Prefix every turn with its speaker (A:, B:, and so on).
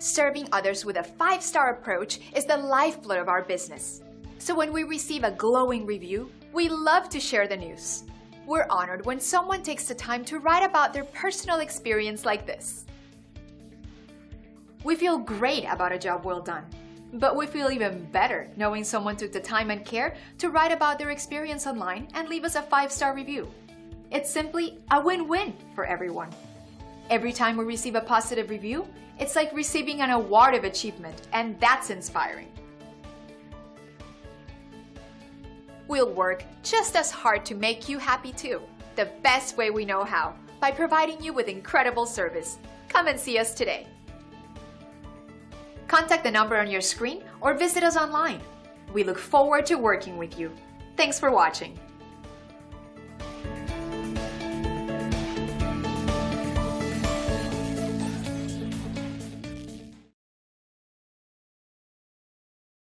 A: Serving others with a 5-star approach is the lifeblood of our business. So when we receive a glowing review, we love to share the news. We're honored when someone takes the time to write about their personal experience like this. We feel great about a job well done, but we feel even better knowing someone took the time and care to write about their experience online and leave us a 5-star review. It's simply a win-win for everyone. Every time we receive a positive review, it's like receiving an award of achievement, and that's inspiring. We'll work just as hard to make you happy too, the best way we know how, by providing you with incredible service. Come and see us today. Contact the number on your screen or visit us online. We look forward to working with you. Thanks for watching.